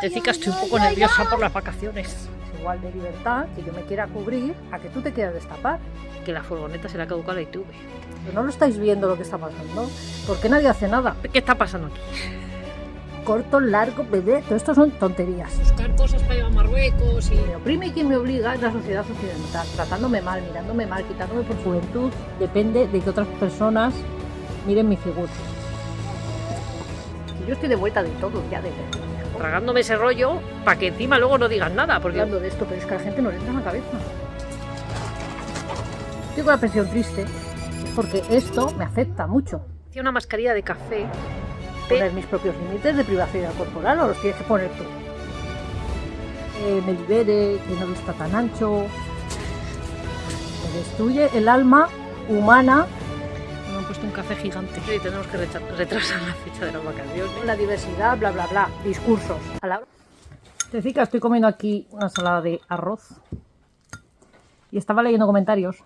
Decir que estoy un poco nerviosa por las vacaciones. Es igual de libertad que yo me quiera cubrir a que tú te quieras destapar. Que la furgoneta se le ha caducado la ITV. Pero no lo estáis viendo lo que está pasando. ¿Por qué nadie hace nada? ¿Qué está pasando aquí? Corto, largo, bebé, todo esto son tonterías. Buscar cosas para ir a Marruecos y... Me oprime y quien me obliga es la sociedad occidental. Tratándome mal, mirándome mal, quitándome por juventud. Depende de que otras personas miren mi figura. Yo estoy de vuelta de todo ya de... Tragándome ese rollo para que encima luego no digan nada. Porque hablando de esto, pero es que a la gente no le entra en la cabeza. Estoy con la presión triste porque esto me afecta mucho. Tiene una mascarilla de café. Poner mis propios límites de privacidad corporal o los tienes que poner tú. Me libere, que no vista tan ancho. Me destruye el alma humana. Me han puesto un café gigante y tenemos que retrasar la fecha de las vacaciones. La diversidad, bla, bla, bla. Discursos. A la hora. Te decía que estoy comiendo aquí una ensalada de arroz. Y estaba leyendo comentarios.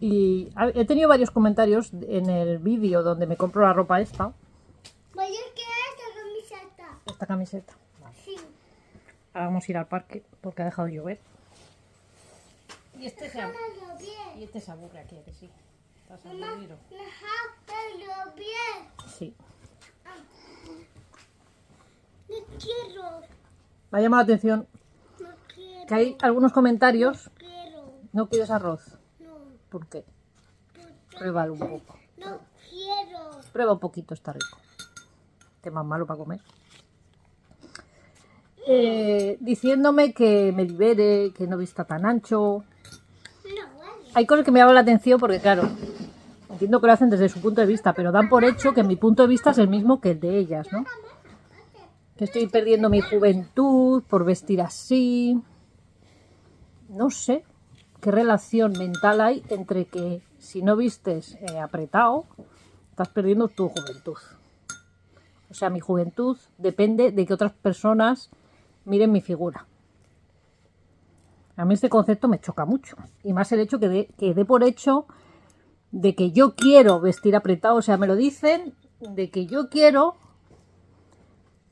Y he tenido varios comentarios en el vídeo donde me compro la ropa esta. Voy a quedar esta camiseta. Esta camiseta. Vale. Sí. Ahora vamos a ir al parque porque ha dejado de llover. Y este se aburre aquí, ¿a que sí? ¿Estás aburrido? Déjalo bien. Sí. No quiero. Me ha llamado la atención No quiero. que hay algunos comentarios. No quiero. ¿No quieres arroz? No. ¿Por qué? Porque Pruébalo un poco. no quiero. Prueba un poquito, está rico. Qué más malo para comer. Diciéndome que me libere, que no vista tan ancho. No, vale. Hay cosas que me llaman la atención porque, claro, entiendo que lo hacen desde su punto de vista, pero dan por hecho que mi punto de vista es el mismo que el de ellas, ¿no? Que estoy perdiendo mi juventud por vestir así. No sé qué relación mental hay entre que si no vistes apretado, estás perdiendo tu juventud. O sea, mi juventud depende de que otras personas miren mi figura. A mí este concepto me choca mucho. Y más el hecho que dé por hecho de que yo quiero vestir apretado. O sea, me lo dicen de que yo quiero...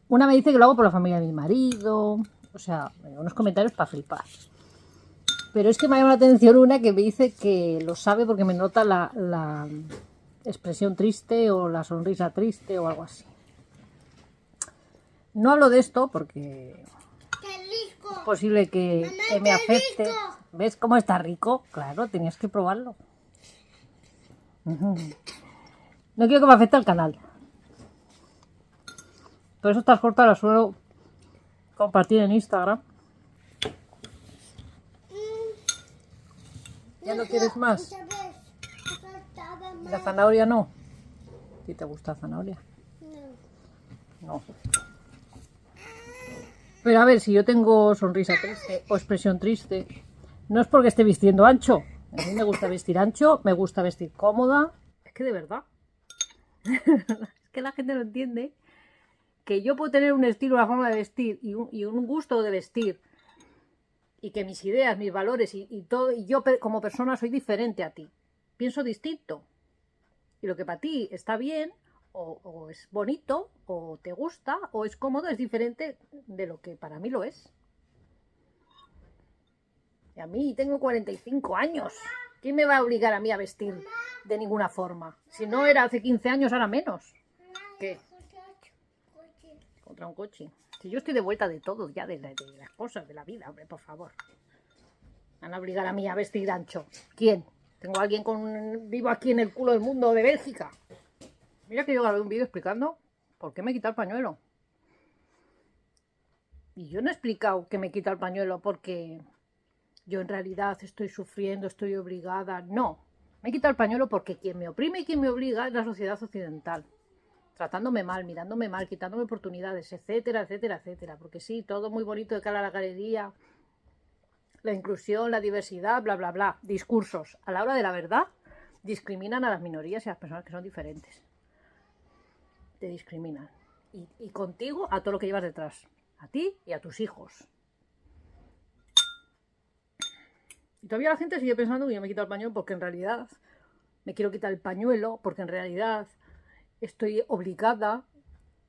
Una me dice que lo hago por la familia de mi marido. O sea, unos comentarios para flipar. Pero es que me ha llamado la atención una que me dice que lo sabe porque me nota la expresión triste o la sonrisa triste o algo así. No hablo de esto porque... ¡Qué rico! Es posible que Mamá, me qué afecte. rico. ¿Ves cómo está rico? Claro, tenías que probarlo. Ujú. No quiero que me afecte al canal. Por eso estas cortas las suelo compartir en Instagram. ¿Ya no quieres más? ¿Sabes? Faltaba ¿Y más. la zanahoria no? ¿Sí te gusta la zanahoria? No. No. Pero a ver, si yo tengo sonrisa triste o expresión triste, no es porque esté vistiendo ancho. A mí me gusta vestir ancho, me gusta vestir cómoda. Es que de verdad. Es que la gente no entiende que yo puedo tener un estilo, una forma de vestir y un gusto de vestir. Y que mis ideas, mis valores y todo, y yo como persona soy diferente a ti. Pienso distinto. Y lo que para ti está bien, o es bonito, o te gusta, o es cómodo, es diferente de lo que para mí lo es. Y a mí tengo 45 años. ¿Quién me va a obligar a mí a vestir de ninguna forma? Si no era hace 15 años, ahora menos. ¿Qué? Contra un coche. Si yo estoy de vuelta de todo, ya de las cosas, de la vida, hombre, por favor. ¿Van a obligar a mí a vestir ancho? ¿Quién? Tengo a alguien vivo aquí en el culo del mundo de Bélgica. Mira que yo grabé un vídeo explicando por qué me he quitado el pañuelo. Y yo no he explicado que me he quitado el pañuelo porque yo en realidad estoy sufriendo, estoy obligada. No, me he quitado el pañuelo porque quien me oprime y quien me obliga es la sociedad occidental. Tratándome mal, mirándome mal, quitándome oportunidades, etcétera, etcétera, etcétera. Porque sí, todo muy bonito de cara a la galería, la inclusión, la diversidad, bla, bla, bla. Discursos. A la hora de la verdad, discriminan a las minorías y a las personas que son diferentes. Te discriminan. Y contigo a todo lo que llevas detrás. A ti y a tus hijos. Y todavía la gente sigue pensando que yo me he quitado el pañuelo porque en realidad me quiero quitar el pañuelo, porque en realidad estoy obligada,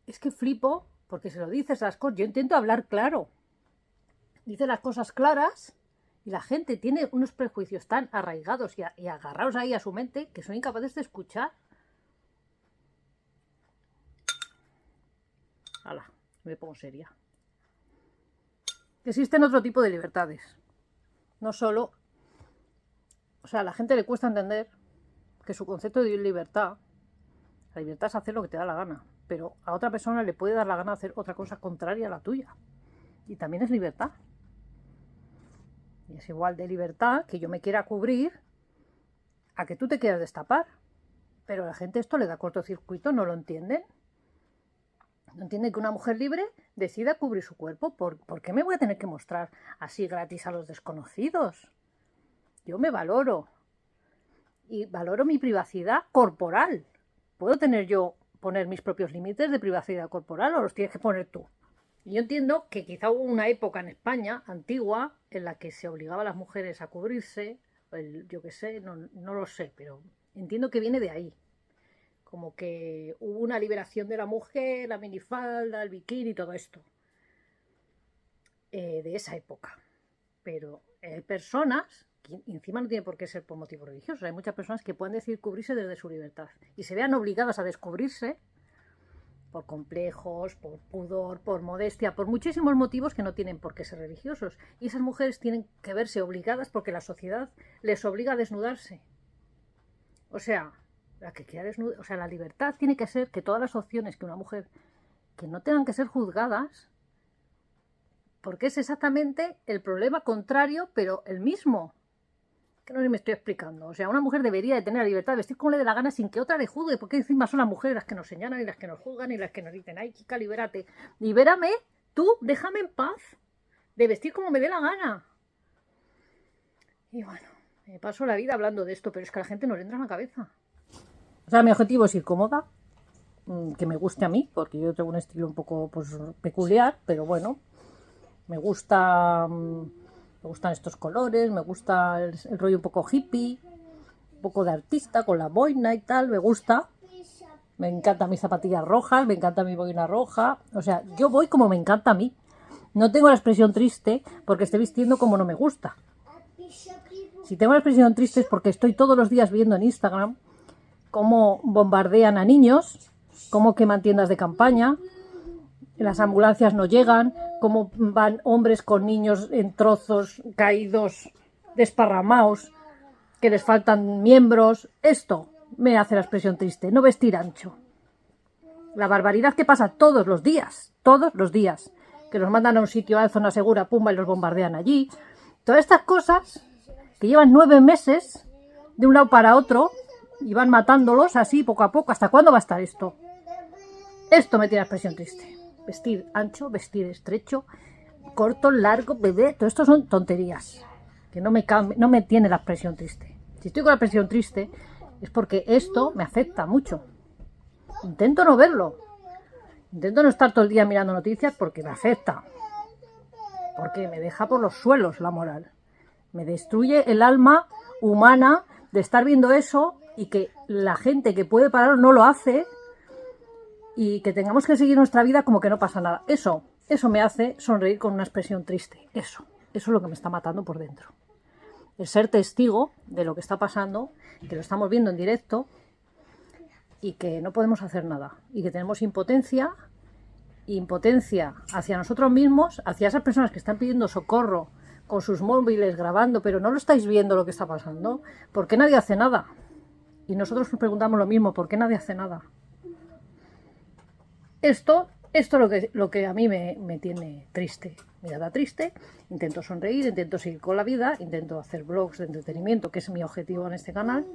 es que flipo porque se lo dices las cosas. Yo intento hablar claro. Dice las cosas claras y la gente tiene unos prejuicios tan arraigados y agarrados ahí a su mente que son incapaces de escuchar. Hala, me pongo seria. Existen otro tipo de libertades. No solo... O sea, a la gente le cuesta entender que su concepto de libertad, la libertad es hacer lo que te da la gana, pero a otra persona le puede dar la gana hacer otra cosa contraria a la tuya. Y también es libertad. Y es igual de libertad que yo me quiera cubrir a que tú te quieras destapar. Pero a la gente esto le da cortocircuito, no lo entienden. No entienden que una mujer libre decida cubrir su cuerpo. ¿Por qué me voy a tener que mostrar así gratis a los desconocidos? Yo me valoro. Y valoro mi privacidad corporal. ¿Puedo poner mis propios límites de privacidad corporal o los tienes que poner tú? Y yo entiendo que quizá hubo una época en España antigua en la que se obligaba a las mujeres a cubrirse, yo qué sé, no lo sé, pero entiendo que viene de ahí. Como que hubo una liberación de la mujer, la minifalda, el bikini, todo esto. De esa época. Pero hay personas, que encima no tiene por qué ser por motivos religiosos, hay muchas personas que pueden decidir cubrirse desde su libertad y se vean obligadas a descubrirse por complejos, por pudor, por modestia, por muchísimos motivos que no tienen por qué ser religiosos. Y esas mujeres tienen que verse obligadas porque la sociedad les obliga a desnudarse. O sea, la que quiera desnudar, o sea, la libertad tiene que ser que todas las opciones que una mujer, que no tengan que ser juzgadas, porque es exactamente el problema contrario, pero el mismo. Que no me estoy explicando. O sea, una mujer debería de tener la libertad de vestir como le dé la gana sin que otra le juzgue, porque encima son las mujeres las que nos señalan y las que nos juzgan y las que nos dicen, ay, chica, libérate. Libérame, tú, déjame en paz de vestir como me dé la gana. Y bueno, me paso la vida hablando de esto, pero es que a la gente no le entra en la cabeza. O sea, mi objetivo es ir cómoda, que me guste a mí, porque yo tengo un estilo un poco pues, peculiar, pero bueno, me gustan estos colores, me gusta el rollo un poco hippie, un poco de artista, con la boina y tal, me gusta. Me encantan mis zapatillas rojas, me encanta mi boina roja. O sea, yo voy como me encanta a mí. No tengo la expresión triste porque estoy vistiendo como no me gusta. Si tengo la expresión triste es porque estoy todos los días viendo en Instagram cómo bombardean a niños, cómo queman tiendas de campaña, las ambulancias no llegan, cómo van hombres con niños en trozos, caídos, desparramados, que les faltan miembros. Esto me hace la expresión triste, no vestir ancho. La barbaridad que pasa todos los días, que los mandan a un sitio, a zona segura, pumba, y los bombardean allí. Todas estas cosas que llevan 9 meses de un lado para otro y van matándolos así poco a poco. ¿Hasta cuándo va a estar esto? Esto me tiene la expresión triste. Vestir ancho, vestir estrecho, corto, largo, bebé, todo esto son tonterías que no me tiene la expresión triste. Si estoy con la expresión triste es porque esto me afecta mucho. Intento no verlo, intento no estar todo el día mirando noticias porque me afecta, porque me deja por los suelos la moral, me destruye el alma humana de estar viendo eso y que la gente que puede parar no lo hace. Y que tengamos que seguir nuestra vida como que no pasa nada. Eso me hace sonreír con una expresión triste. Eso es lo que me está matando por dentro. El ser testigo de lo que está pasando, que lo estamos viendo en directo y que no podemos hacer nada. Y que tenemos impotencia hacia nosotros mismos, hacia esas personas que están pidiendo socorro con sus móviles grabando, pero no lo estáis viendo lo que está pasando. ¿Por qué nadie hace nada? Y nosotros nos preguntamos lo mismo, ¿por qué nadie hace nada? Esto es lo que a mí me tiene triste, mirada triste. Intento sonreír, intento seguir con la vida, intento hacer vlogs de entretenimiento, que es mi objetivo en este canal,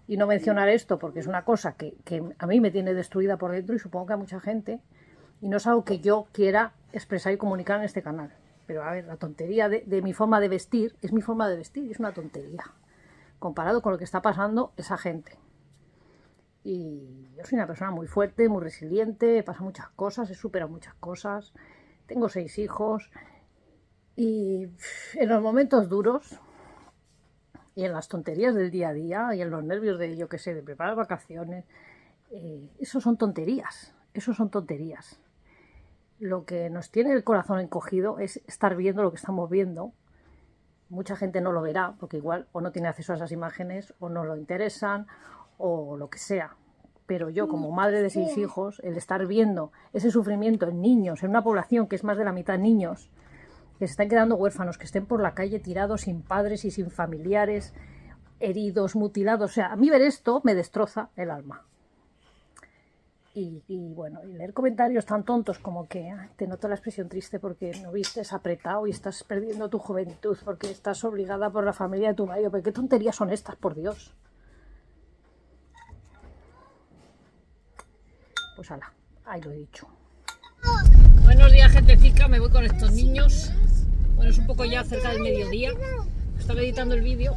y no mencionar esto porque es una cosa que a mí me tiene destruida por dentro y supongo que a mucha gente, y no es algo que yo quiera expresar y comunicar en este canal. Pero a ver, la tontería de mi forma de vestir es mi forma de vestir, es una tontería comparado con lo que está pasando esa gente. Y yo soy una persona muy fuerte, muy resiliente, he pasado muchas cosas, he superado muchas cosas, tengo 6 hijos y en los momentos duros y en las tonterías del día a día y en los nervios de, yo qué sé, de preparar vacaciones, eso son tonterías. eso son tonterías. Lo que nos tiene el corazón encogido es estar viendo lo que estamos viendo. Mucha gente no lo verá, porque igual o no tiene acceso a esas imágenes, o no lo interesan, o lo que sea. Pero yo, como madre de 6 hijos, el estar viendo ese sufrimiento en niños, en una población que es más de la mitad niños, que se están quedando huérfanos, que estén por la calle tirados sin padres y sin familiares, heridos, mutilados. O sea, a mí ver esto me destroza el alma. Y bueno, y leer comentarios tan tontos como que te noto la expresión triste porque no vistes apretado y estás perdiendo tu juventud porque estás obligada por la familia de tu marido. ¿Pero qué tonterías son estas, por Dios? Pues ala, ahí lo he dicho. Buenos días, gentecica, me voy con estos niños. Bueno, es un poco ya cerca del mediodía. Estaba editando el vídeo.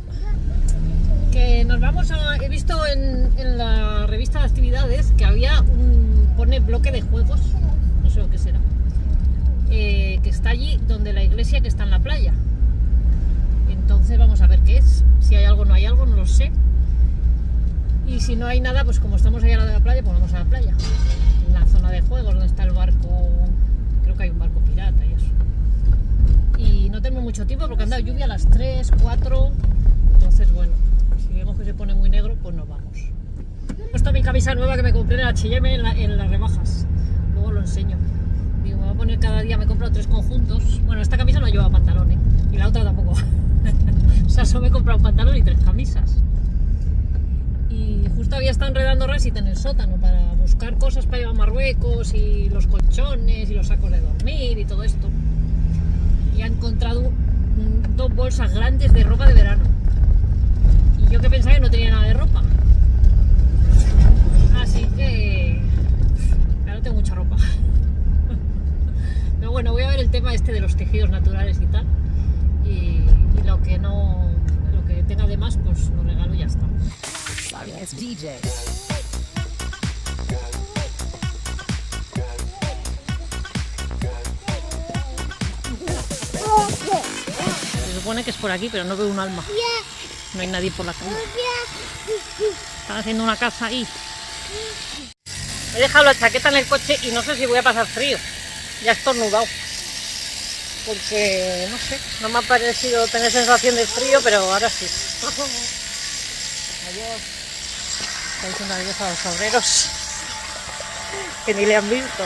Que nos vamos a... He visto en la revista de actividades que había pone bloque de juegos, no sé lo que será, que está allí donde la iglesia que está en la playa. Entonces vamos a ver qué es. Si hay algo o no hay algo, no lo sé. Y si no hay nada, pues como estamos allá a la de la playa, pues vamos a la playa. En la zona de juegos, donde está el barco, creo que hay un barco pirata y eso. Y no tenemos mucho tiempo porque anda lluvia a las 3, 4, entonces bueno, si vemos que se pone muy negro, pues nos vamos. He puesto mi camisa nueva que me compré en H&M en las rebajas, luego lo enseño. Digo, me voy a poner cada día, me he comprado 3 conjuntos. Bueno, esta camisa no lleva pantalón, y la otra tampoco. O sea, solo me he comprado un pantalón y 3 camisas. Y justo había estado enredando Rasit en el sótano para buscar cosas para ir a Marruecos y los colchones y los sacos de dormir y todo esto. Y ha encontrado 2 bolsas grandes de ropa de verano. Y yo que pensaba que no tenía nada de ropa. Así que ahora tengo mucha ropa. Pero bueno, voy a ver el tema este de los tejidos naturales y tal. Y lo que no, lo que tenga de más, pues lo regalo y ya está. Es DJ. Se supone que es por aquí, pero no veo un alma. No hay nadie por la calle. Están haciendo una casa ahí. He dejado la chaqueta en el coche y no sé si voy a pasar frío. Ya he estornudado. Porque, no sé, no me ha parecido tener sensación de frío, pero ahora sí. Adiós. Está diciendo adiós a los obreros. Que ni le han visto.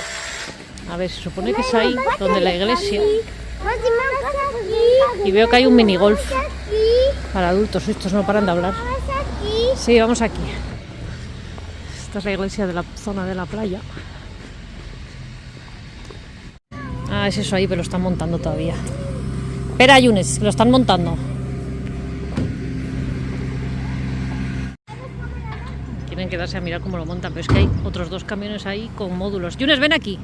A ver, se supone que es ahí, donde la iglesia. Y veo que hay un minigolf para adultos. Estos no paran de hablar. Sí, vamos aquí. Esta es la iglesia de la zona de la playa. Ah, es eso ahí, pero lo están montando todavía. Espera, Yunes, lo están montando. Quieren quedarse a mirar cómo lo montan, pero es que hay otros 2 camiones ahí con módulos. Yunes, ven aquí,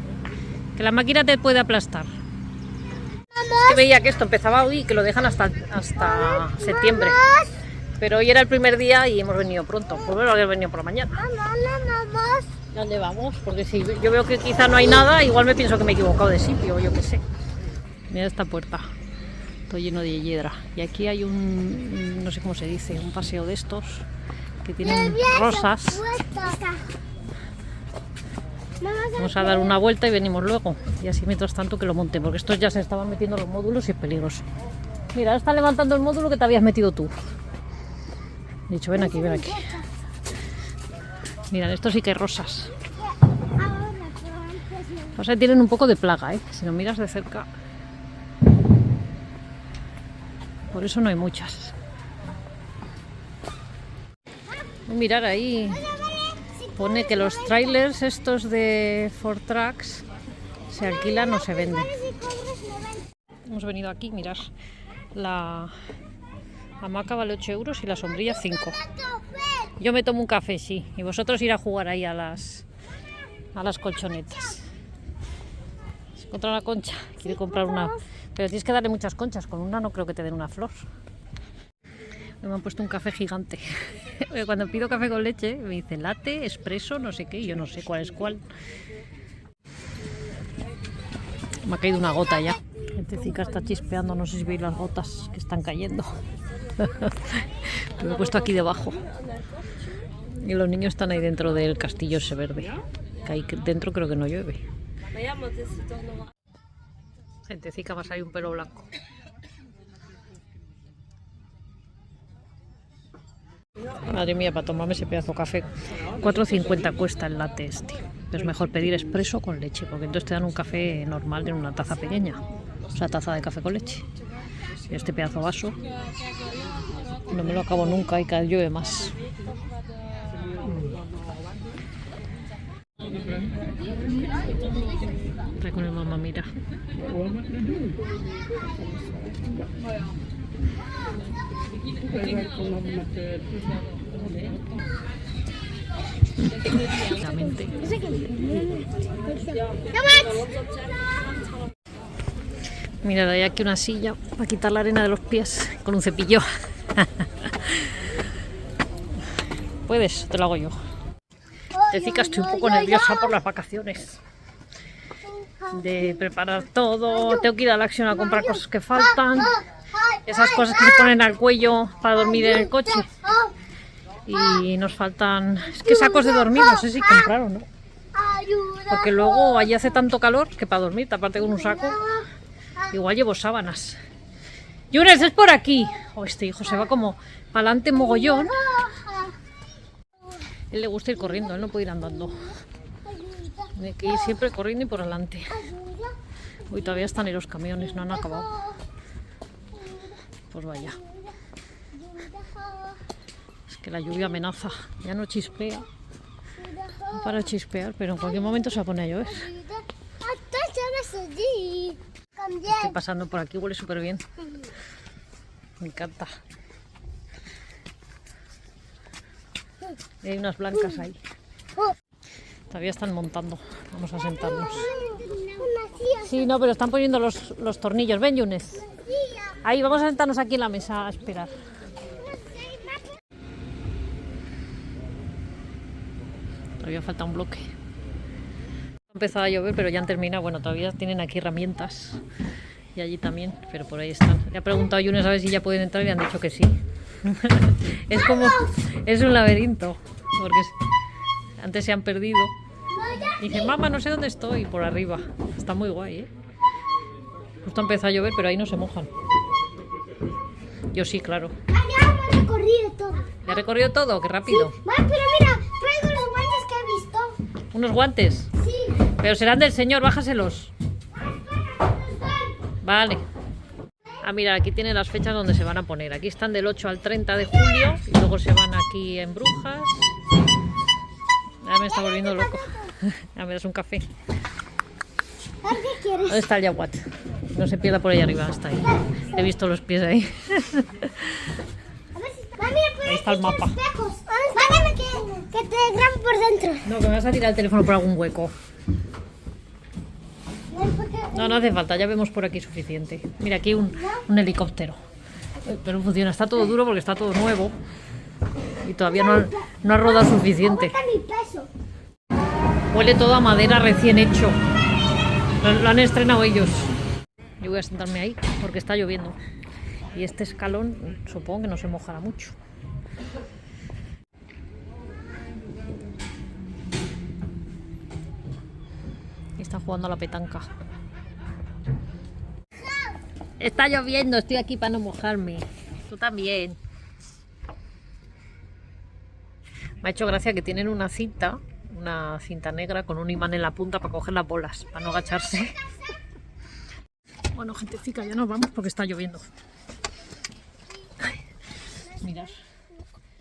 que la máquina te puede aplastar. Es que veía que esto empezaba hoy y que lo dejan hasta septiembre. Pero hoy era el primer día y hemos venido pronto. Pues bueno, haber venido por la mañana. ¿Dónde vamos? Porque si yo veo que quizá no hay nada, igual me pienso que me he equivocado de sitio, o yo qué sé. Mira esta puerta, todo lleno de hiedra. Y aquí hay un, no sé cómo se dice, un paseo de estos que tienen rosas. Vamos a dar una vuelta y venimos luego. Y así mientras tanto que lo monte, porque estos ya se estaban metiendo los módulos y es peligroso. Mira, ahora está levantando el módulo que te habías metido tú. He dicho, ven aquí, ven aquí. Mirad, estos sí que hay rosas. O sea, tienen un poco de plaga, ¿eh? Si lo miras de cerca. Por eso no hay muchas. Mirar ahí. Pone que los trailers estos de Ford Trucks se alquilan o se venden. Hemos venido aquí, mirad. La hamaca vale 8 euros y la sombrilla 5. Yo me tomo un café, sí. Y vosotros ir a jugar ahí a las colchonetas. ¿Se encuentra una concha? Quiere comprar una. Pero tienes que darle muchas conchas. Con una no creo que te den una flor. Me han puesto un café gigante. Cuando pido café con leche me dice latte, espresso, no sé qué. Y yo no sé cuál es cuál. Me ha caído una gota ya. Gentecica está chispeando. No sé si veis las gotas que están cayendo. Me he puesto aquí debajo. Y los niños están ahí dentro del castillo ese verde. que ahí dentro creo que no llueve. Gentecica, va a salir un pelo blanco. Madre mía, para tomarme ese pedazo de café. 4,50 cuesta el latte este. Es mejor pedir expreso con leche, porque entonces te dan un café normal en una taza pequeña. O sea, taza de café con leche. Y este pedazo de vaso no me lo acabo nunca y cada vez llueve más. Trae con el mamá, mira. Exactamente. Mira, hay aquí una silla para quitar la arena de los pies con un cepillo. ¿Puedes? Te lo hago yo. Tecica, estoy un poco nerviosa por las vacaciones. De preparar todo, tengo que ir a la Acción a comprar cosas que faltan. Esas cosas que se ponen al cuello para dormir en el coche. Y nos faltan... Es que sacos de dormir, no sé si comprar o no. Porque luego allí hace tanto calor que para dormir, aparte con un saco, igual llevo sábanas. Yunes, es por aquí. Oh, este hijo se va como para adelante mogollón. Él le gusta ir corriendo, él no puede ir andando. Tiene que ir siempre corriendo y por delante. Uy, todavía están ahí los camiones, no han acabado. Pues vaya. Es que la lluvia amenaza. Ya no chispea. No para de chispear, pero en cualquier momento se va a poner a llover. Estoy pasando por aquí, huele súper bien. Me encanta. Y hay unas blancas ahí. Todavía están montando. Vamos a sentarnos. Sí, no, pero están poniendo los tornillos. Ven, Yunes. Ahí, vamos a sentarnos aquí en la mesa a esperar. Todavía falta un bloque. Ha empezado a llover, pero ya han terminado. Bueno, todavía tienen aquí herramientas. Y allí también, pero por ahí están. Le ha preguntado a Yunes a ver si ya pueden entrar y han dicho que sí. Es como... Es un laberinto. Porque antes se han perdido. Y dicen, mamá, no sé dónde estoy. Por arriba. Está muy guay, ¿eh? Justo empezó a llover, pero ahí no se mojan. Yo sí, claro. Ya hemos recorrido todo. ¿Ya ha recorrido todo? ¡Qué rápido! Ma, pero mira, traigo los guantes que he visto. ¿Unos guantes? Sí. Pero serán del señor, bájaselos. Vale. Ah, mira, aquí tiene las fechas donde se van a poner. Aquí están del 8 al 30 de julio y luego se van aquí en Brujas. Ya me está volviendo loco. Ya me das un café. ¿Qué quieres? ¿Dónde está el Yaguat? No se pierda por ahí arriba, está ahí. He visto los pies ahí. Ahí está el mapa. Mándame que te grabo por dentro. No, que me vas a tirar el teléfono por algún hueco. No, no hace falta, ya vemos por aquí suficiente. Mira, aquí un helicóptero. Pero no funciona, está todo duro porque está todo nuevo. Y todavía no ha rodado suficiente. Huele todo a madera recién hecho. Lo han estrenado ellos. Yo voy a sentarme ahí porque está lloviendo. Y este escalón supongo que no se mojará mucho. Y está jugando a la petanca. Está lloviendo, estoy aquí para no mojarme. Tú también. Me ha hecho gracia que tienen una cinta negra con un imán en la punta para coger las bolas, para no agacharse. Bueno, gentecica, ya nos vamos porque está lloviendo. Ay, mirad,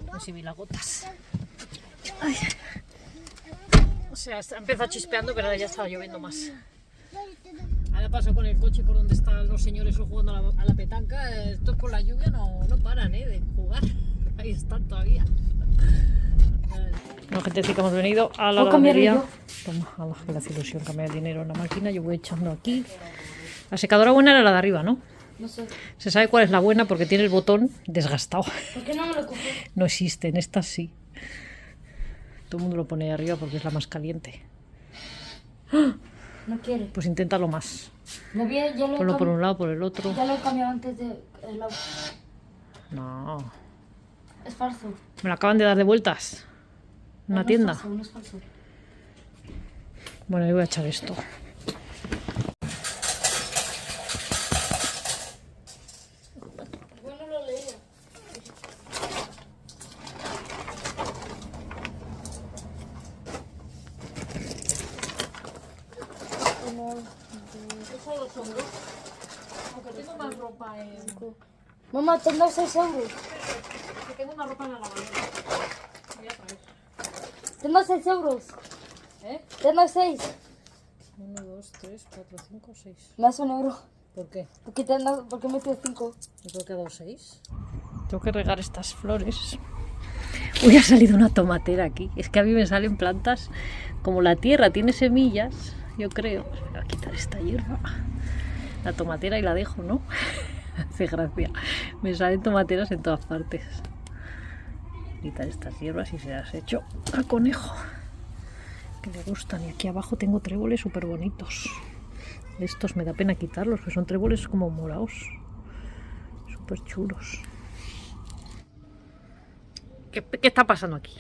no sé si vi las gotas. Ay. O sea, ha empezado chispeando, pero ahora ya estaba lloviendo más. Ahora paso con el coche por donde están los señores jugando a la petanca. Estos con la lluvia no paran de jugar. Ahí están todavía. No, gente, sí que hemos venido a la lavandería. Toma, ala, que le hace ilusión cambiar el dinero en la máquina. Yo voy echando aquí. La secadora buena era la de arriba, ¿no? No sé. Se sabe cuál es la buena porque tiene el botón desgastado. ¿Por qué no me lo coges? No existen, estas sí. Todo el mundo lo pone ahí arriba porque es la más caliente. No quiere. Pues inténtalo más. Ya lo Ponlo por un lado, por el otro. Ya lo he cambiado antes de el auto. No. Es falso. Me lo acaban de dar de vueltas. ¿En una tienda? No es falso. Bueno, ahí voy a echar esto. Bueno, lo leía. Aunque tengo más ropa en... Mamá, tengo 6 euros. Tengo más ropa en la lavadora. Voy a traer. Tengo 6 euros. ¿Eh? Tengo 6. 1, 2, 3, 4, 5, 6. Me das 1 euro. ¿Por qué? Porque me pido 5. ¿Y por qué he dado 6? Tengo que regar estas flores. Uy, ha salido una tomatera aquí. Es que a mí me salen plantas. Como la tierra tiene semillas, yo creo. Voy a quitar esta hierba. La tomatera y la dejo, ¿no? Hace gracia. Me salen tomateras en todas partes. Quitar estas hierbas y se las echo al conejo, que le gustan. Y aquí abajo tengo tréboles súper bonitos. Estos me da pena quitarlos, que son tréboles como morados. Súper chulos. ¿Qué está pasando aquí?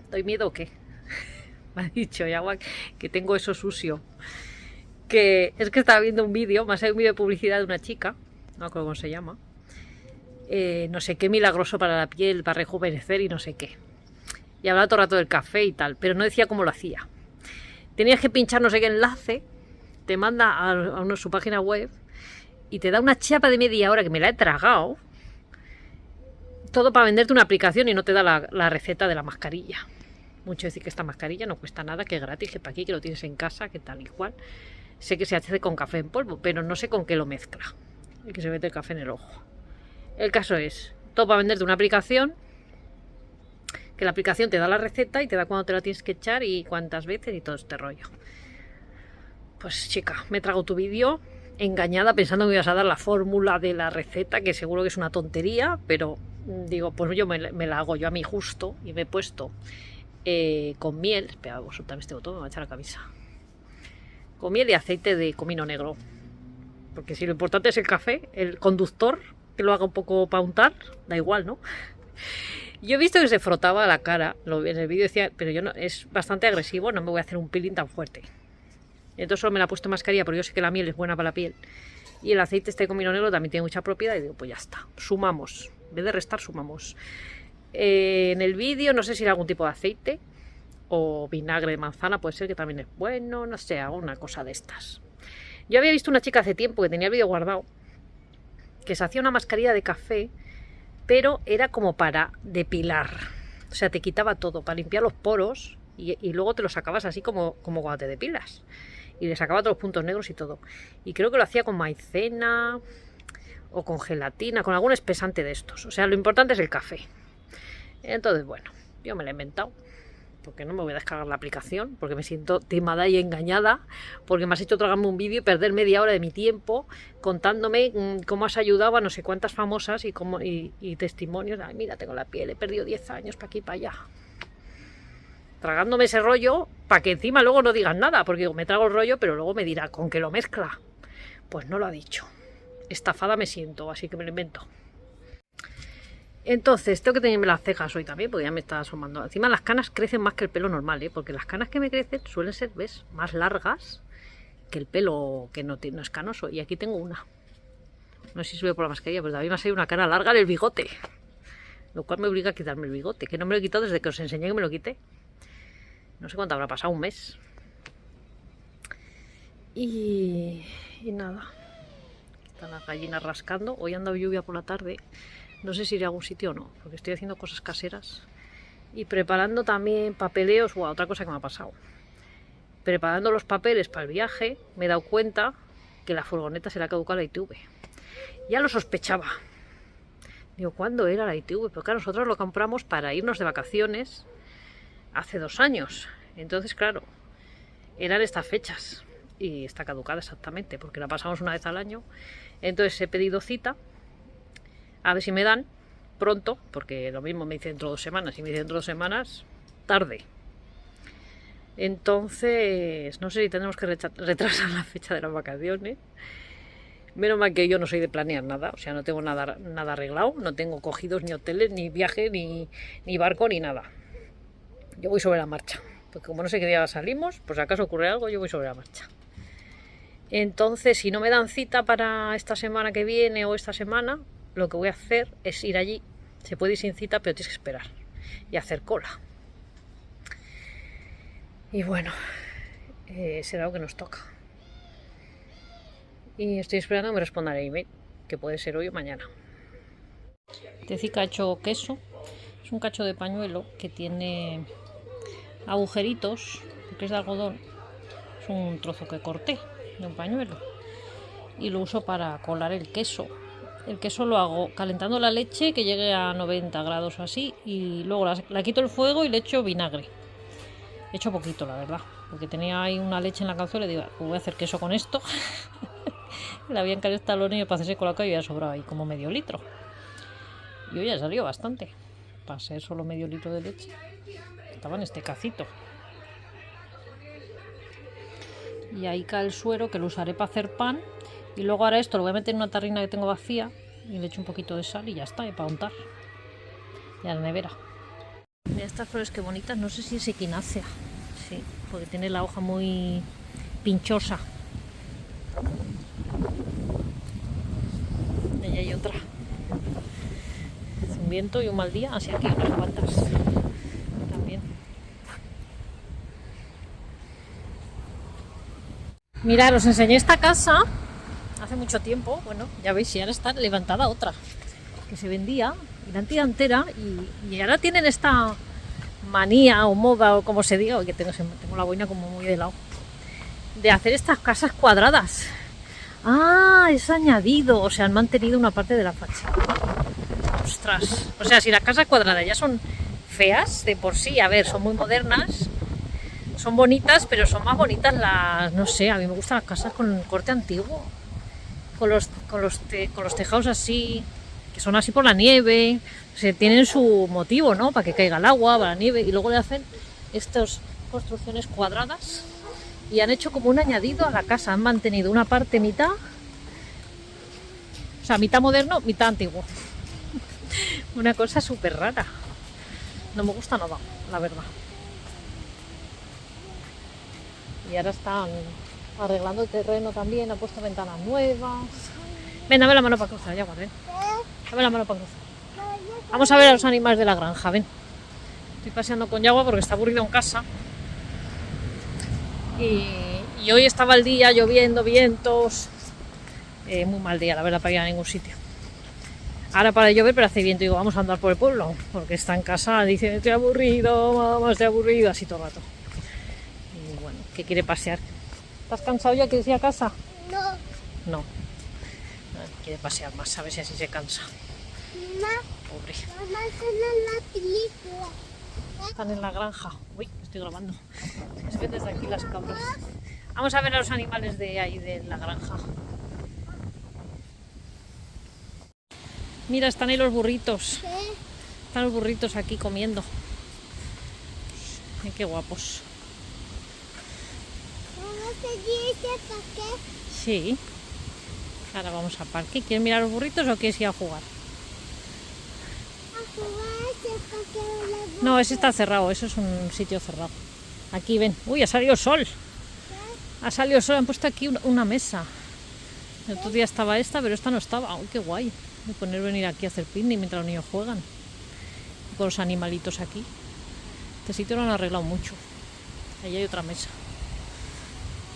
¿Doy miedo o qué? Me ha dicho Yagua que tengo eso sucio. Que es que estaba viendo un vídeo, más hay un vídeo de publicidad de una chica, no me acuerdo cómo se llama. No sé qué milagroso para la piel, para rejuvenecer y no sé qué. Y hablaba todo el rato del café y tal, pero no decía cómo lo hacía. Tenías que pinchar no sé qué enlace, te manda a su página web y te da una chapa de media hora que me la he tragado. Todo para venderte una aplicación y no te da la receta de la mascarilla. Mucho decir que esta mascarilla no cuesta nada, que es gratis, que para aquí, que lo tienes en casa, que tal y cual. Sé que se hace con café en polvo, pero no sé con qué lo mezcla. Y que se mete el café en el ojo. El caso es, todo para venderte una aplicación, que la aplicación te da la receta y te da cuándo te la tienes que echar y cuántas veces y todo este rollo. Pues chica, me trago tu vídeo engañada pensando que me ibas a dar la fórmula de la receta, que seguro que es una tontería, pero digo, pues yo me la hago yo a mi gusto y me he puesto con miel. Espera, voy a soltar este botón, me voy a echar la camisa. Con miel y aceite de comino negro. Porque si lo importante es el café, el conductor, que lo haga un poco para untar, da igual, ¿no? Yo he visto que se frotaba la cara, en el vídeo decía, pero yo no, es bastante agresivo, no me voy a hacer un peeling tan fuerte. Entonces solo me la he puesto mascarilla porque yo sé que la miel es buena para la piel. Y el aceite este de comino negro también tiene mucha propiedad y digo, pues ya está, sumamos. En vez de restar, sumamos. En el vídeo no sé si era algún tipo de aceite o vinagre de manzana, puede ser que también es bueno, no sé, alguna cosa de estas. Yo había visto una chica hace tiempo que tenía el vídeo guardado, que se hacía una mascarilla de café, pero era como para depilar. O sea, te quitaba todo, para limpiar los poros y luego te los sacabas así como cuando te depilas. Y le sacaba todos los puntos negros y todo. Y creo que lo hacía con maicena o con gelatina, con algún espesante de estos. O sea, lo importante es el café. Entonces, bueno, yo me lo he inventado. Porque no me voy a descargar la aplicación, porque me siento timada y engañada, porque me has hecho tragarme un vídeo y perder media hora de mi tiempo contándome cómo has ayudado a no sé cuántas famosas y testimonios. Ay, mira, tengo la piel, he perdido 10 años para aquí y para allá. Tragándome ese rollo para que encima luego no digan nada, porque digo, me trago el rollo, pero luego me dirá, ¿con qué lo mezcla? Pues no lo ha dicho. Estafada me siento, así que me lo invento. Entonces, tengo que tenerme las cejas hoy también, porque ya me está asomando. Encima las canas crecen más que el pelo normal, ¿eh? Porque las canas que me crecen suelen ser, ¿ves?, más largas que el pelo que no es canoso. Y aquí tengo una. No sé si sube por la mascarilla, pero también me ha salido una cana larga en el bigote. Lo cual me obliga a quitarme el bigote, que no me lo he quitado desde que os enseñé que me lo quité. No sé cuánto habrá pasado, un mes. Y nada. Están las gallinas rascando. Hoy ha andado lluvia por la tarde. No sé si iré a algún sitio o no, porque estoy haciendo cosas caseras. Y preparando también papeleos. Otra cosa que me ha pasado. Preparando los papeles para el viaje, me he dado cuenta que la furgoneta se le ha caducado la ITV. Ya lo sospechaba. Digo, ¿cuándo era la ITV? Pero claro, nosotros lo compramos para irnos de vacaciones hace 2 años. Entonces, claro, eran estas fechas. Y está caducada exactamente, porque la pasamos una vez al año. Entonces he pedido cita. A ver si me dan pronto, porque lo mismo me dice dentro de 2 semanas. Y me dice dentro de 2 semanas, tarde. Entonces, no sé si tenemos que retrasar la fecha de las vacaciones. Menos mal que yo no soy de planear nada. O sea, no tengo nada arreglado. No tengo cogidos ni hoteles, ni viaje, ni barco, ni nada. yo voy sobre la marcha. Porque como no sé qué día salimos, pues si acaso ocurre algo, yo voy sobre la marcha. Entonces, si no me dan cita para esta semana que viene o esta semana, lo que voy a hacer es ir allí. Se puede ir sin cita, pero tienes que esperar y hacer cola. Y bueno, será lo que nos toca. Y estoy esperando que me respondan el email, que puede ser hoy o mañana. Tecica ha hecho queso. Es un cacho de pañuelo que tiene agujeritos, porque es de algodón. Es un trozo que corté de un pañuelo y lo uso para colar el queso. El queso lo hago calentando la leche que llegue a 90 grados o así, y luego la quito el fuego y le echo vinagre. He hecho poquito, la verdad, porque tenía ahí una leche en la cazuela y digo, pues voy a hacer queso con esto. Le habían caído talones para hacerse colacao y ya sobraba ahí como medio litro. Y hoy ya salió bastante. Para ser solo medio litro de leche, estaba en este cacito. Y ahí cae el suero, que lo usaré para hacer pan. Y luego ahora esto lo voy a meter en una tarrina que tengo vacía y le echo un poquito de sal y ya está, y para untar. Y a la nevera. Mira estas flores que bonitas, no sé si es equinácea. Sí, porque tiene la hoja muy pinchosa. Y ahí hay otra. Es un viento y un mal día, así aquí hay unas cuantas también. Mirad, os enseñé esta casa hace mucho tiempo. Bueno, ya veis, y ahora está levantada otra que se vendía y la entidad entera, y ahora tienen esta manía o moda o como se diga, que tengo la boina como muy de lado, de hacer estas casas cuadradas. Ah, es añadido, o sea, han mantenido una parte de la fachada. Ostras, o sea, si las casas cuadradas ya son feas de por sí, a ver, son muy modernas, son bonitas, pero son más bonitas las, no sé, a mí me gustan las casas con corte antiguo, con los tejados así, que son así por la nieve, o sea, tienen su motivo, ¿no? Para que caiga el agua, para la nieve, y luego le hacen estas construcciones cuadradas y han hecho como un añadido a la casa, han mantenido una parte mitad, o sea, mitad moderno, mitad antiguo. Una cosa súper rara, no me gusta nada, la verdad. Y ahora están arreglando el terreno también, han puesto ventanas nuevas. Ven, dame la mano para cruzar, ya ven. Dame la mano para cruzar. Vamos a ver a los animales de la granja, ven. Estoy paseando con Yagua porque está aburrido en casa. Y hoy estaba el día lloviendo, vientos. Muy mal día, la verdad, para ir a ningún sitio. Ahora para de llover, pero hace viento. Digo, vamos a andar por el pueblo, porque está en casa, dice, estoy aburrido, mamá, estoy aburrido, así todo el rato. Y bueno, que quiere pasear. ¿Estás cansado ya? ¿Quieres ir a casa? No. No. Quiere pasear más, a ver si así se cansa. Mamá, Pobre. mamá, en la película. Están en la granja. Uy, estoy grabando. Se ven desde aquí las cabras. Vamos a ver a los animales de ahí, de la granja. Mira, están ahí los burritos. ¿Qué? Están los burritos aquí comiendo. Ay, qué guapos. Mamá, ¿se dice para qué? Sí. Ahora vamos al parque. ¿Quieres mirar los burritos o quieres ir a jugar? A jugar, para que le No, ese está cerrado. Eso es un sitio cerrado. Aquí ven. Uy, ha salido sol. Ha salido el sol. Han puesto aquí una mesa. El otro día estaba esta, pero esta no estaba. Uy, qué guay. De poner venir aquí a hacer picnic mientras los niños juegan. Con los animalitos aquí. Este sitio lo han arreglado mucho. Ahí hay otra mesa.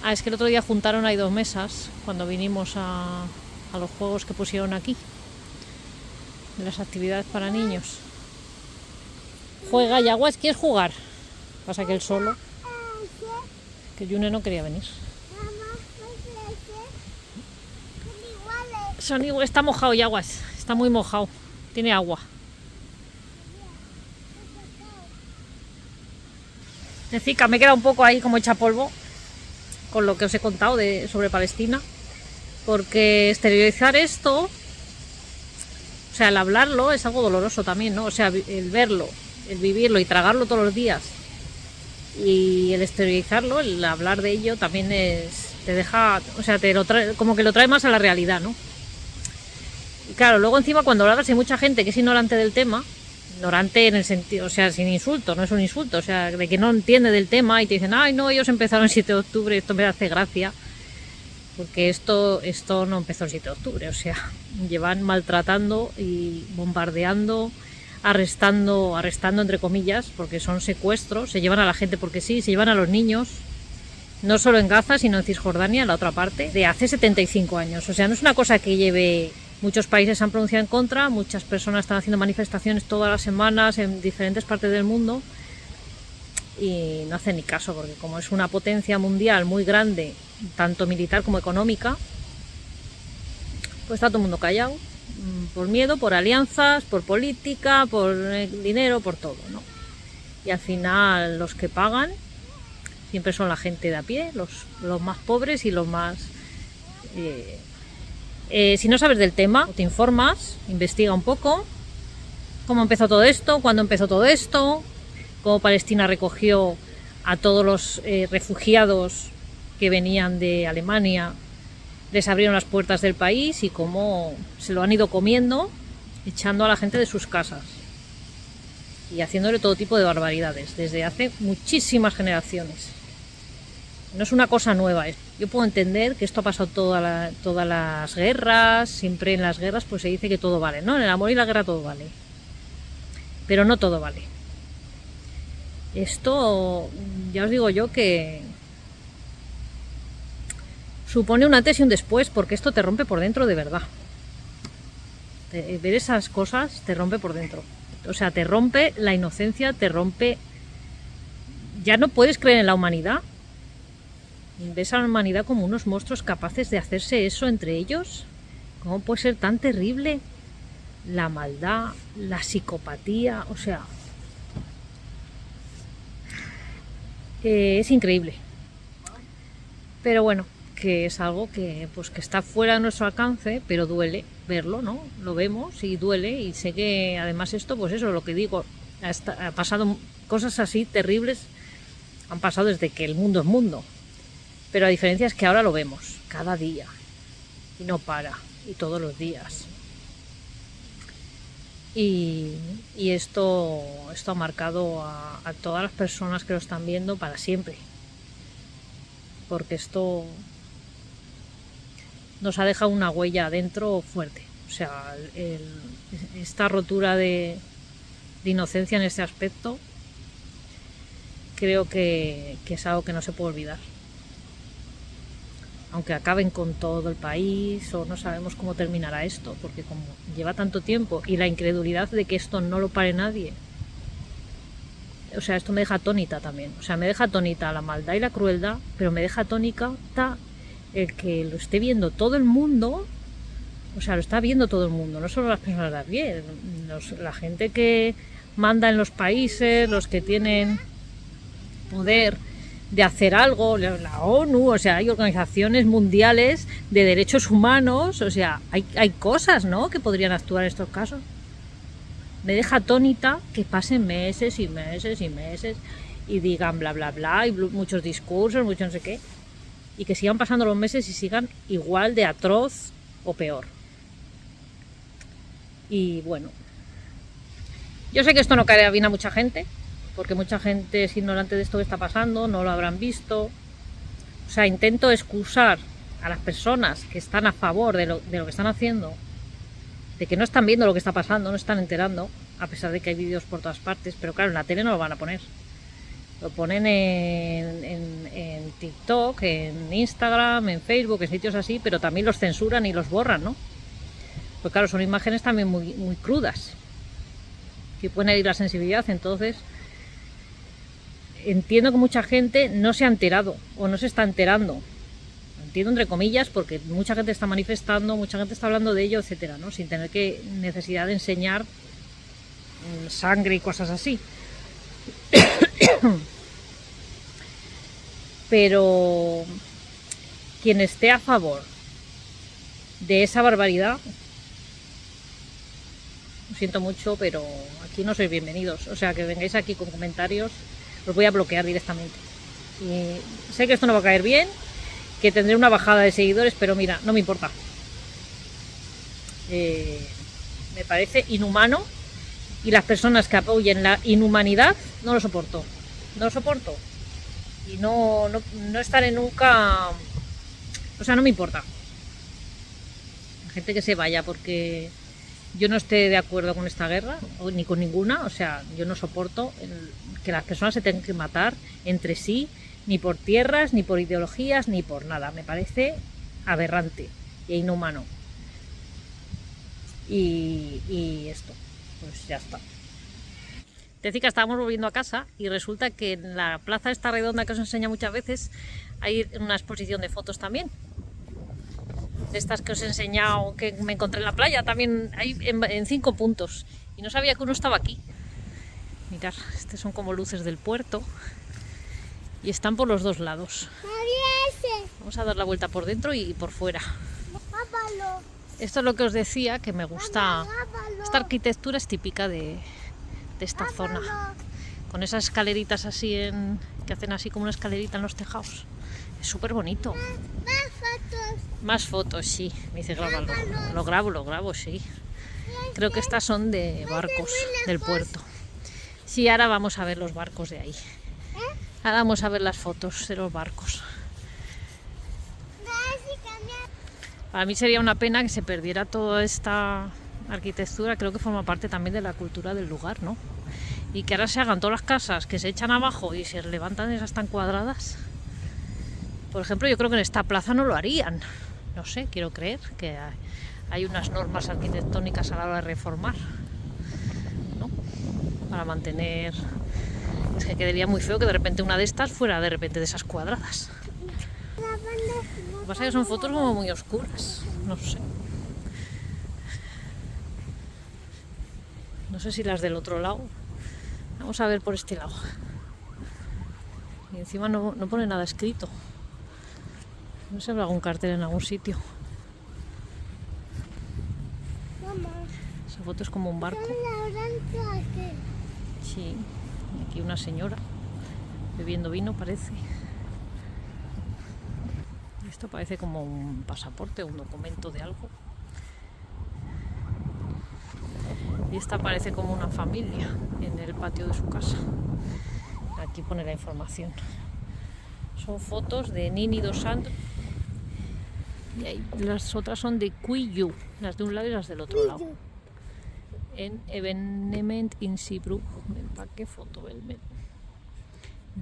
Ah, es que el otro día juntaron ahí dos mesas cuando vinimos a los juegos que pusieron aquí. De las actividades para niños. Juega, Yaguas, ¿quieres jugar? Pasa que él solo. Que Yune no quería venir. Mamá, son iguales. Son igual, está mojado, Yaguas. Está muy mojado. Tiene agua. Necica, me queda un poco ahí como hecha polvo con lo que os he contado sobre Palestina, porque exteriorizar esto, o sea, el hablarlo es algo doloroso también, ¿no? O sea, el verlo, el vivirlo y tragarlo todos los días, y el exteriorizarlo, el hablar de ello también te deja, o sea, te lo trae, como que lo trae más a la realidad, ¿no? Y claro, luego encima cuando hablas hay mucha gente que es ignorante del tema, ignorante en el sentido, o sea, sin insulto, no es un insulto, o sea, de que no entiende del tema y te dicen, ay, no, ellos empezaron el 7 de octubre, esto me hace gracia, porque esto no empezó el 7 de octubre, o sea, llevan maltratando y bombardeando, arrestando entre comillas, porque son secuestros, se llevan a la gente porque sí, se llevan a los niños, no solo en Gaza, sino en Cisjordania, en la otra parte, de hace 75 años, o sea, no es una cosa que lleve... Muchos países se han pronunciado en contra, muchas personas están haciendo manifestaciones todas las semanas en diferentes partes del mundo y no hacen ni caso, porque como es una potencia mundial muy grande, tanto militar como económica, pues está todo el mundo callado, por miedo, por alianzas, por política, por dinero, por todo, ¿no? Y al final los que pagan siempre son la gente de a pie, los más pobres y los más... si no sabes del tema, te informas, investiga un poco cómo empezó todo esto, cuándo empezó todo esto, cómo Palestina recogió a todos los refugiados que venían de Alemania, les abrieron las puertas del país y cómo se lo han ido comiendo, echando a la gente de sus casas y haciéndole todo tipo de barbaridades desde hace muchísimas generaciones. No es una cosa nueva. Yo puedo entender que esto ha pasado todas las guerras, siempre en las guerras pues se dice que todo vale, ¿no? En el amor y la guerra todo vale. Pero no todo vale. Esto, ya os digo yo que supone un antes y un después, porque esto te rompe por dentro de verdad. Ver esas cosas te rompe por dentro. O sea, te rompe la inocencia, te rompe... Ya no puedes creer en la humanidad. Ves a la humanidad como unos monstruos capaces de hacerse eso entre ellos. ¿Cómo puede ser tan terrible la maldad, la psicopatía? O sea, es increíble. Pero bueno, que es algo que pues que está fuera de nuestro alcance, pero duele verlo, ¿no? Lo vemos y duele, y sé que además esto, pues eso, lo que digo, ha pasado cosas así terribles, han pasado desde que el mundo es mundo. Pero la diferencia es que ahora lo vemos cada día y no para, y todos los días. Y esto ha marcado a todas las personas que lo están viendo para siempre. Porque esto nos ha dejado una huella adentro fuerte. O sea, esta rotura de inocencia en este aspecto creo que es algo que no se puede olvidar. Aunque acaben con todo el país, o no sabemos cómo terminará esto, porque como lleva tanto tiempo y la incredulidad de que esto no lo pare nadie, o sea, esto me deja atónita también. O sea, me deja atónita la maldad y la crueldad, pero me deja atónita el que lo esté viendo todo el mundo. O sea, lo está viendo todo el mundo, no solo las personas de a pie, la gente que manda en los países, los que tienen poder de hacer algo, la ONU, o sea, hay organizaciones mundiales de derechos humanos, o sea, hay cosas, ¿no?, que podrían actuar en estos casos. Me deja atónita que pasen meses y meses y meses y digan bla bla bla y muchos discursos, mucho no sé qué, y que sigan pasando los meses y sigan igual de atroz o peor. Y bueno, yo sé que esto no caerá bien a mucha gente, porque mucha gente es ignorante de esto que está pasando, no lo habrán visto. O sea, intento excusar a las personas que están a favor de lo que están haciendo, de que no están viendo lo que está pasando, no están enterando, a pesar de que hay vídeos por todas partes, pero claro, en la tele no lo van a poner. Lo ponen en TikTok, en Instagram, en Facebook, en sitios así, pero también los censuran y los borran, ¿no? Pues claro, son imágenes también muy, muy crudas, que pueden herir la sensibilidad. Entonces entiendo que mucha gente no se ha enterado o no se está enterando. Entiendo entre comillas, porque mucha gente está manifestando, mucha gente está hablando de ello, etcétera, ¿no? Sin tener necesidad de enseñar sangre y cosas así. Pero quien esté a favor de esa barbaridad, lo siento mucho, pero aquí no sois bienvenidos. O sea, que vengáis aquí con comentarios, os voy a bloquear directamente. Y sé que esto no va a caer bien, que tendré una bajada de seguidores, pero mira, no me importa. Me parece inhumano Y las personas que apoyen la inhumanidad, no lo soporto. No lo soporto. Y no estaré nunca... O sea, no me importa. La gente que se vaya porque yo no esté de acuerdo con esta guerra, ni con ninguna. O sea, yo no soporto que las personas se tengan que matar entre sí, ni por tierras, ni por ideologías, ni por nada. Me parece aberrante e inhumano. Y esto, pues ya está. Tecica, estábamos volviendo a casa y resulta que en la plaza esta redonda que os enseño muchas veces hay una exposición de fotos también. De estas que os he enseñado, que me encontré en la playa, también hay en 5 puntos. Y no sabía que uno estaba aquí. Mirad, estos son como luces del puerto. Y están por los dos lados. Vamos a dar la vuelta por dentro y por fuera. Esto es lo que os decía, que me gusta. Esta arquitectura es típica de esta zona. Con esas escaleritas así, que hacen así como una escalerita en los tejados. Es súper bonito. Más fotos, sí. Me dice, grábalo. Lo grabo, sí. Creo que estas son de barcos del puerto. Sí, ahora vamos a ver los barcos de ahí. Ahora vamos a ver las fotos de los barcos. Para mí sería una pena que se perdiera toda esta arquitectura. Creo que forma parte también de la cultura del lugar, ¿no? Y que ahora se hagan todas las casas que se echan abajo y se levantan esas tan cuadradas. Por ejemplo, yo creo que en esta plaza no lo harían. No sé, quiero creer que hay unas normas arquitectónicas a la hora de reformar, ¿no? Para mantener... Es que quedaría muy feo que de repente una de estas fuera de repente de esas cuadradas. Lo que pasa es que son fotos como muy oscuras, no sé. No sé si las del otro lado. Vamos a ver por este lado. Y encima no pone nada escrito. No sé si habrá algún cartel en algún sitio. Esa foto es como un barco. Sí, y aquí una señora bebiendo vino, parece. Esto parece como un pasaporte o un documento de algo. Y esta parece como una familia en el patio de su casa. Aquí pone la información. Son fotos de Nini dos Santos. Y ahí, las otras son de Cuillu, las de un lado y las del otro lado. En Evenement in Seabrook, del parque Fotovelmet.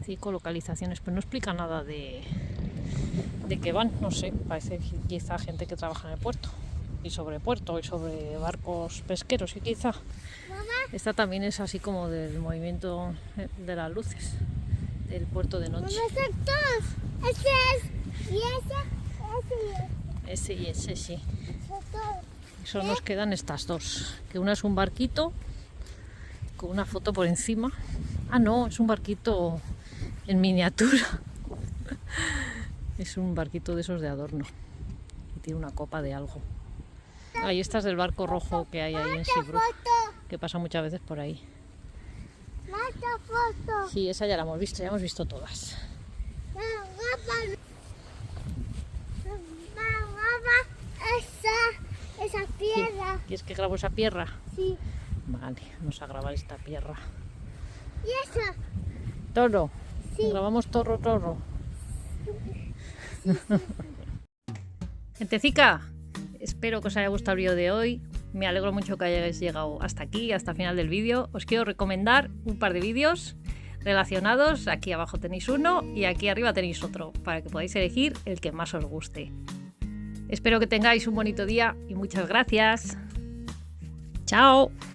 5 localizaciones, pero no explica nada de qué van, no sé, parece quizá gente que trabaja en el puerto y sobre barcos pesqueros, y quizá esta también es así como del movimiento de las luces del puerto de noche. Ese y ese, sí. Solo nos quedan estas dos, que una es un barquito con una foto por encima. Ah, no, es un barquito en miniatura. Es un barquito de esos de adorno y tiene una copa de algo. Ahí esta es del barco rojo que hay ahí en Seabrook, que pasa muchas veces por ahí. Sí, esa ya la hemos visto, ya hemos visto todas. Esa piedra. ¿Quieres que grabo esa piedra? Sí. Vale, vamos a grabar esta piedra. ¿Y esa? Toro. Sí. Grabamos toro. Gentecica, espero que os haya gustado el vídeo de hoy. Me alegro mucho que hayáis llegado hasta aquí, hasta el final del vídeo. Os quiero recomendar un par de vídeos relacionados. Aquí abajo tenéis uno y aquí arriba tenéis otro, para que podáis elegir el que más os guste. Espero que tengáis un bonito día y muchas gracias. Chao.